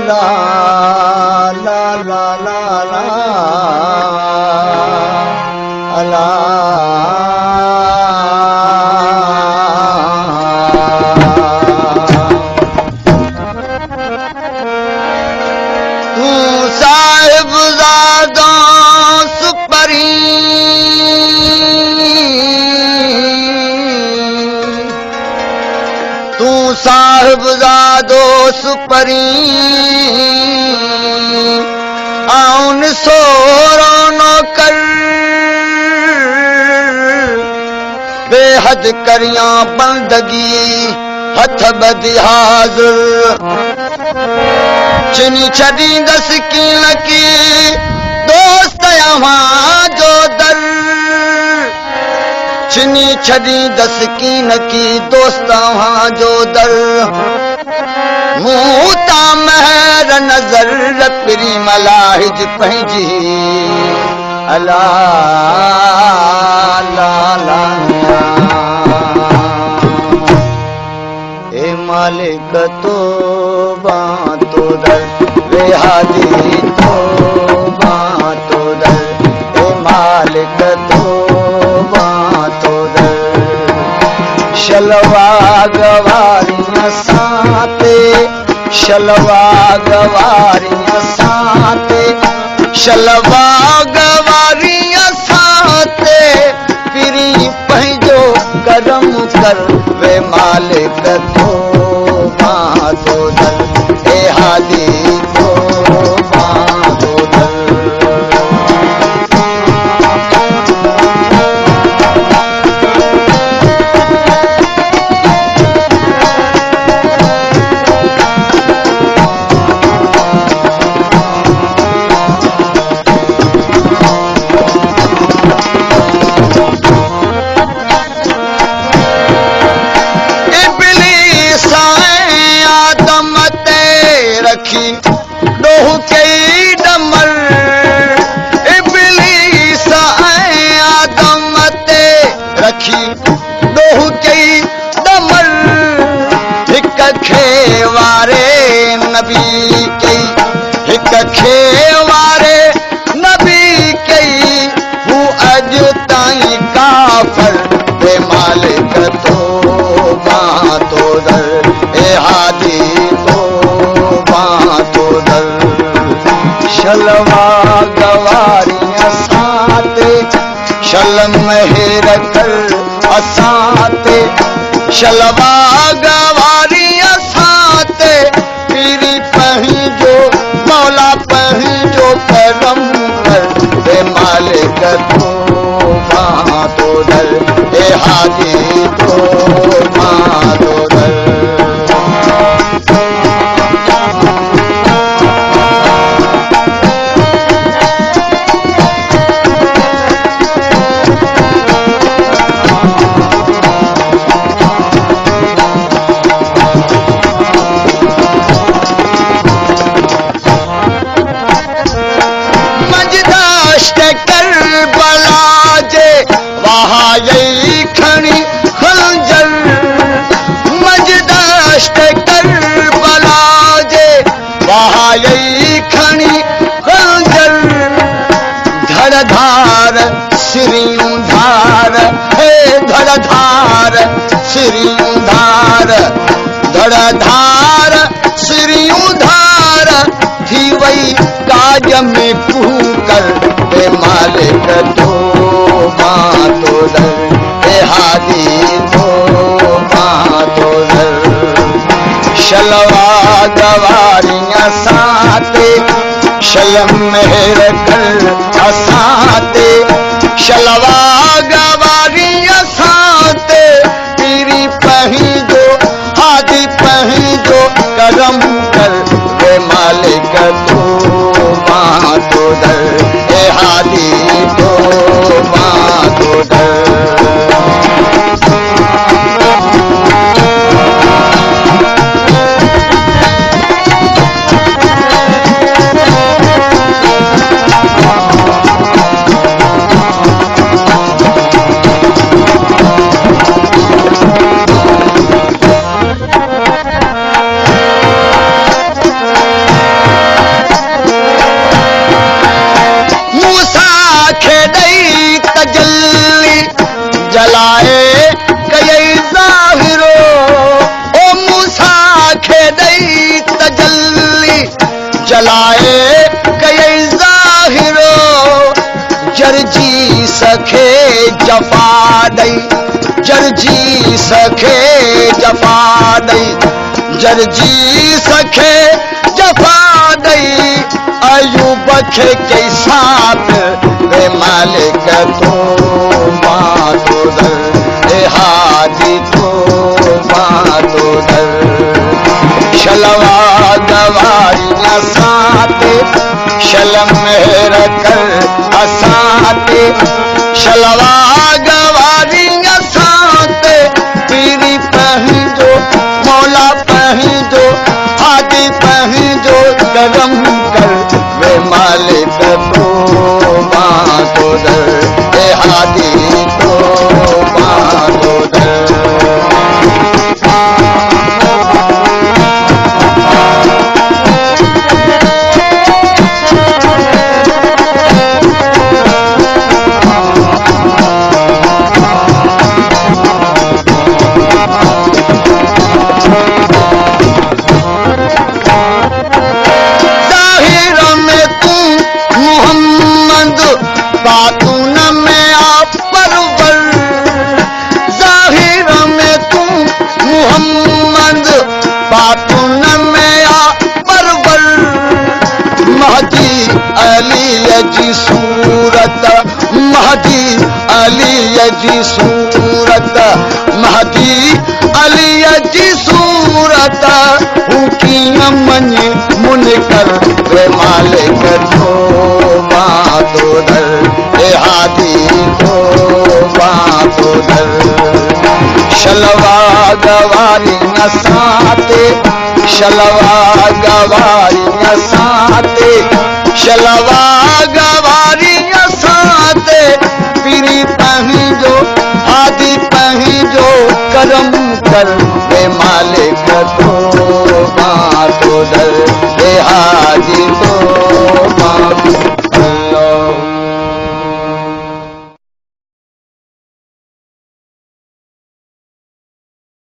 ला ला ला ला ला ला तू साहिबजादा सुपरी तू साहिबजादो सुपरी आउन सोरो नौकर बेहद करियां बंदगी हथ बदी हाज़िर चिनी छड़ी दस की लकी दोस्त यहाँ जो दर चिनी छड़ी दस की नकी दोस्त वहाँ जो दर मूता महर नजर पिरी मलाहिज पंहिंजी अला ला ला ए मालिक तो तो दर वे हादी तो दर ए मालिक तो दर शलवा गवारियां साते शलवा गवारियां साते शलवा गवारियां साते पिरी पंहिंजो करम कर वे मालिक तो दर ए हादी तो दर डोह कई डमर इब्लीस आदम ते रखी डोह कई डमर हिक खे वारे नबी कई हिक खे वारे नबी कई हू अज ताईं काफर बे मालिक तो दर ए हादी शलवा गवारियां साते शल महर कर असाते शलवा गवारियां साते पीरी पंहिंजो मौला पंहिंजो करम कर बे मालिक तो दर ए हादी तो दर खणी खंजर मजदाश्त कर बला जे वहाई खणी खंजर धड़धार सिरियूं धार हे धड़धार सिरियूं धार धड़धार सिरियूं धार थी वई काज में कूकर बे मालिक तो दर ए हादी तो दर शलवा गवारियां साते शल महर कर असाते शलवा गवारियां साते पीरी पंहिंजो हादी पंहिंजो करम कर वे मालिक तो दर ए हादी तो दर जलाए कई ज़ाहिरो जरजी सखे जफ़ा ॾई जरजी सखे जफ़ा ॾई जरजी सखे जफ़ा ॾई अयूब खे कई साथ वे मालिक तो मातो दर ए हादी तो मातो दर शलवा गवारी असाते शलम मेहर कर असाते शलवा गवारी असाते पीरी पंहिंजो मौला पंहिंजो हादी पंहिंजो करम कर वे मालिक तो मातो दर ए हादी तो मातो दर बातून में आप परवर जाहिर में तू मुहम्मद बातून में आप परवर महदी अली जी सूरत महदी अली जी सूरत महदी अली जी सूरत हूँ कीअं मञे मुनकर वे मालिक तो मातो दर ए हादी तो मातो दर शलवा गवारी असाते शलवा गवारी असाते शलवा गवारी असाते पीरी पंहिंजो हादी पंहिंजो करम कर वे मालिक तो